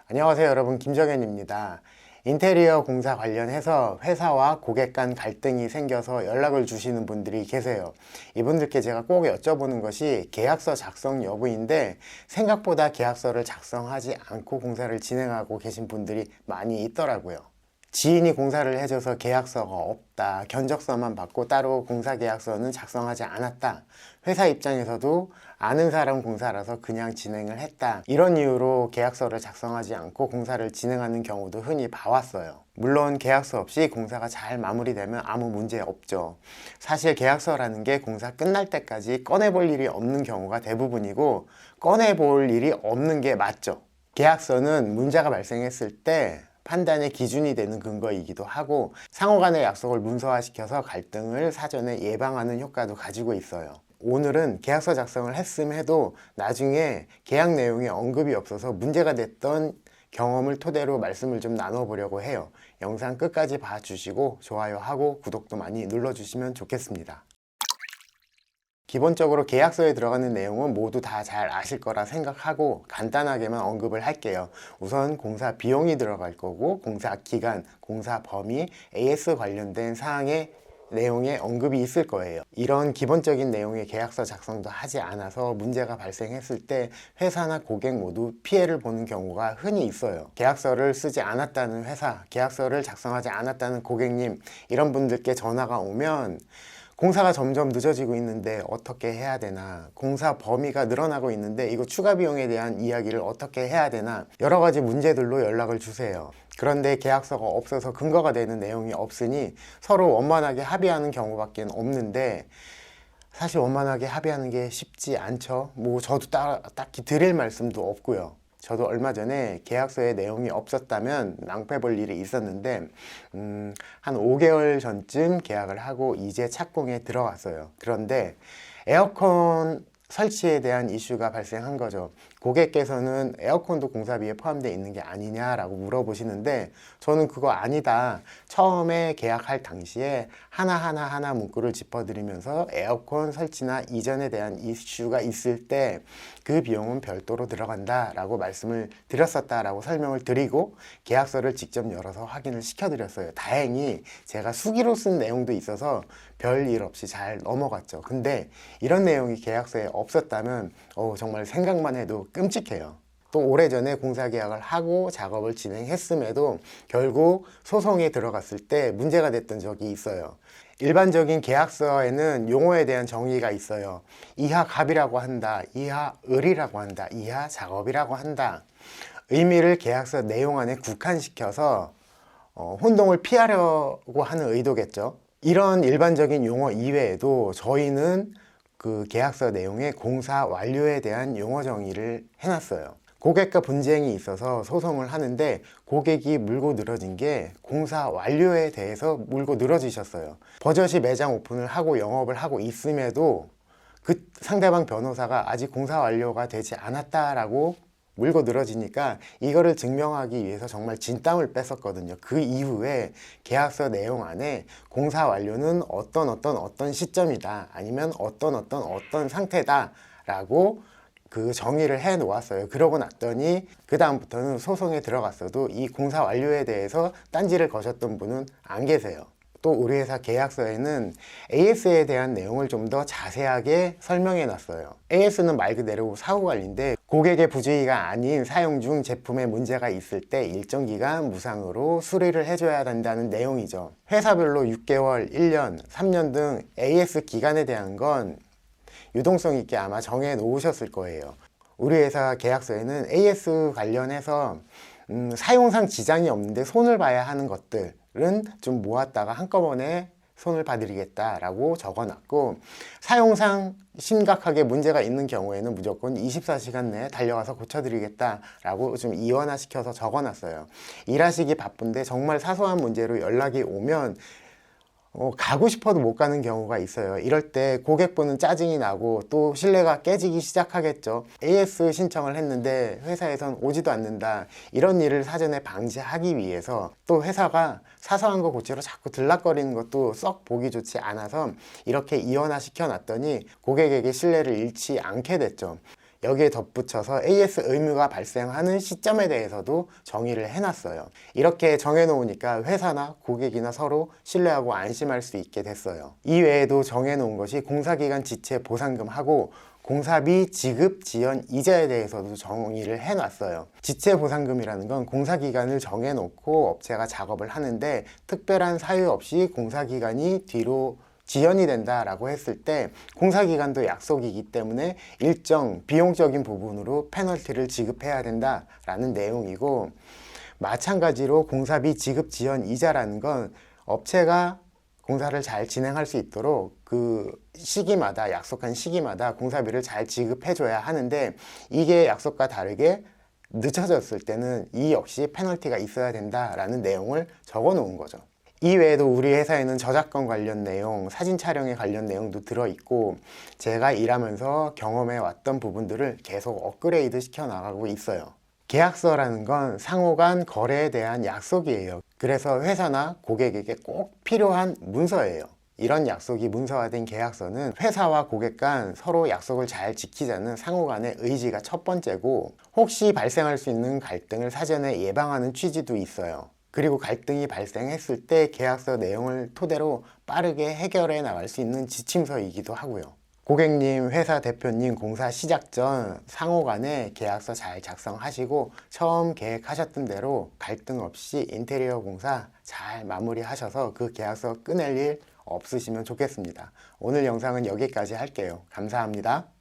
안녕하세요 여러분, 김정현입니다. 인테리어 공사 관련해서 회사와 고객 간 갈등이 생겨서 연락을 주시는 분들이 계세요. 이분들께 제가 꼭 여쭤보는 것이 계약서 작성 여부인데, 생각보다 계약서를 작성하지 않고 공사를 진행하고 계신 분들이 많이 있더라고요. 지인이 공사를 해줘서 계약서가 없다, 견적서만 받고 따로 공사 계약서는 작성하지 않았다, 회사 입장에서도 아는 사람 공사라서 그냥 진행을 했다, 이런 이유로 계약서를 작성하지 않고 공사를 진행하는 경우도 흔히 봐왔어요. 물론 계약서 없이 공사가 잘 마무리되면 아무 문제 없죠. 사실 계약서라는 게 공사 끝날 때까지 꺼내볼 일이 없는 경우가 대부분이고, 꺼내볼 일이 없는 게 맞죠. 계약서는 문제가 발생했을 때 판단의 기준이 되는 근거이기도 하고, 상호 간의 약속을 문서화시켜서 갈등을 사전에 예방하는 효과도 가지고 있어요. 오늘은 계약서 작성을 했음에도 나중에 계약 내용에 언급이 없어서 문제가 됐던 경험을 토대로 말씀을 좀 나눠보려고 해요. 영상 끝까지 봐주시고 좋아요하고 구독도 많이 눌러주시면 좋겠습니다. 기본적으로 계약서에 들어가는 내용은 모두 다 잘 아실 거라 생각하고 간단하게만 언급을 할게요. 우선 공사 비용이 들어갈 거고, 공사 기간, 공사 범위, AS 관련된 사항의 내용에 언급이 있을 거예요. 이런 기본적인 내용의 계약서 작성도 하지 않아서 문제가 발생했을 때 회사나 고객 모두 피해를 보는 경우가 흔히 있어요. 계약서를 쓰지 않았다는 회사, 계약서를 작성하지 않았다는 고객님, 이런 분들께 전화가 오면 공사가 점점 늦어지고 있는데 어떻게 해야 되나, 공사 범위가 늘어나고 있는데 이거 추가 비용에 대한 이야기를 어떻게 해야 되나, 여러 가지 문제들로 연락을 주세요. 그런데 계약서가 없어서 근거가 되는 내용이 없으니 서로 원만하게 합의하는 경우밖에 없는데, 사실 원만하게 합의하는 게 쉽지 않죠. 저도 딱히 드릴 말씀도 없고요. 저도 얼마 전에 계약서에 내용이 없었다면 낭패 볼 일이 있었는데, 한 5개월 전쯤 계약을 하고 이제 착공에 들어갔어요. 그런데 에어컨 설치에 대한 이슈가 발생한 거죠. 고객께서는 에어컨도 공사비에 포함되어 있는 게 아니냐라고 물어보시는데, 저는 그거 아니다, 처음에 계약할 당시에 하나하나 문구를 짚어드리면서 에어컨 설치나 이전에 대한 이슈가 있을 때 그 비용은 별도로 들어간다 라고 말씀을 드렸었다라고 설명을 드리고, 계약서를 직접 열어서 확인을 시켜드렸어요. 다행히 제가 수기로 쓴 내용도 있어서 별일 없이 잘 넘어갔죠. 근데 이런 내용이 계약서에 없었다면 정말 생각만 해도 끔찍해요. 또 오래전에 공사 계약을 하고 작업을 진행했음에도 결국 소송에 들어갔을 때 문제가 됐던 적이 있어요. 일반적인 계약서에는 용어에 대한 정의가 있어요. 이하 갑이라고 한다, 이하 을이라고 한다, 이하 작업이라고 한다. 의미를 계약서 내용 안에 국한시켜서 혼동을 피하려고 하는 의도겠죠. 이런 일반적인 용어 이외에도 저희는 그 계약서 내용에 공사 완료에 대한 용어 정의를 해놨어요. 고객과 분쟁이 있어서 소송을 하는데 고객이 물고 늘어진 게 공사 완료에 대해서 물고 늘어지셨어요. 버젓이 매장 오픈을 하고 영업을 하고 있음에도 그 상대방 변호사가 아직 공사 완료가 되지 않았다라고 물고 늘어지니까 이거를 증명하기 위해서 정말 진땀을 뺐었거든요. 그 이후에 계약서 내용 안에 공사 완료는 어떤 시점이다, 아니면 어떤 상태다 라고 그 정의를 해 놓았어요. 그러고 났더니 그 다음부터는 소송에 들어갔어도 이 공사 완료에 대해서 딴지를 거셨던 분은 안 계세요. 또 우리 회사 계약서에는 AS에 대한 내용을 좀 더 자세하게 설명해 놨어요. AS는 말 그대로 사후관리인데, 고객의 부주의가 아닌 사용 중 제품에 문제가 있을 때 일정 기간 무상으로 수리를 해줘야 된다는 내용이죠. 회사별로 6개월, 1년, 3년 등 AS 기간에 대한 건 유동성 있게 아마 정해 놓으셨을 거예요. 우리 회사 계약서에는 AS 관련해서 사용상 지장이 없는데 손을 봐야 하는 것들은 좀 모았다가 한꺼번에 손을 봐드리겠다라고 적어놨고, 사용상 심각하게 문제가 있는 경우에는 무조건 24시간 내에 달려가서 고쳐드리겠다라고 좀 이원화시켜서 적어놨어요. 일하시기 바쁜데 정말 사소한 문제로 연락이 오면 가고 싶어도 못 가는 경우가 있어요. 이럴 때 고객분은 짜증이 나고 또 신뢰가 깨지기 시작하겠죠. AS 신청을 했는데 회사에선 오지도 않는다, 이런 일을 사전에 방지하기 위해서, 또 회사가 사소한 거 고치러 자꾸 들락거리는 것도 썩 보기 좋지 않아서 이렇게 이원화 시켜놨더니 고객에게 신뢰를 잃지 않게 됐죠. 여기에 덧붙여서 AS 의무가 발생하는 시점에 대해서도 정의를 해놨어요. 이렇게 정해놓으니까 회사나 고객이나 서로 신뢰하고 안심할 수 있게 됐어요. 이외에도 정해놓은 것이 공사기간 지체 보상금하고 공사비 지급 지연 이자에 대해서도 정의를 해놨어요. 지체 보상금이라는 건 공사기간을 정해놓고 업체가 작업을 하는데 특별한 사유 없이 공사기간이 뒤로 지연이 된다라고 했을 때 공사기간도 약속이기 때문에 일정 비용적인 부분으로 페널티를 지급해야 된다라는 내용이고, 마찬가지로 공사비 지급 지연 이자라는 건 업체가 공사를 잘 진행할 수 있도록 그 시기마다, 약속한 시기마다 공사비를 잘 지급해줘야 하는데, 이게 약속과 다르게 늦춰졌을 때는 이 역시 페널티가 있어야 된다라는 내용을 적어 놓은 거죠. 이외에도 우리 회사에는 저작권 관련 내용, 사진 촬영에 관련 내용도 들어있고, 제가 일하면서 경험해 왔던 부분들을 계속 업그레이드 시켜 나가고 있어요. 계약서라는 건 상호 간 거래에 대한 약속이에요. 그래서 회사나 고객에게 꼭 필요한 문서예요. 이런 약속이 문서화된 계약서는 회사와 고객 간 서로 약속을 잘 지키자는 상호 간의 의지가 첫 번째고, 혹시 발생할 수 있는 갈등을 사전에 예방하는 취지도 있어요. 그리고 갈등이 발생했을 때 계약서 내용을 토대로 빠르게 해결해 나갈 수 있는 지침서이기도 하고요. 고객님, 회사 대표님 공사 시작 전 상호 간에 계약서 잘 작성하시고 처음 계획하셨던 대로 갈등 없이 인테리어 공사 잘 마무리하셔서 그 계약서 끊을 일 없으시면 좋겠습니다. 오늘 영상은 여기까지 할게요. 감사합니다.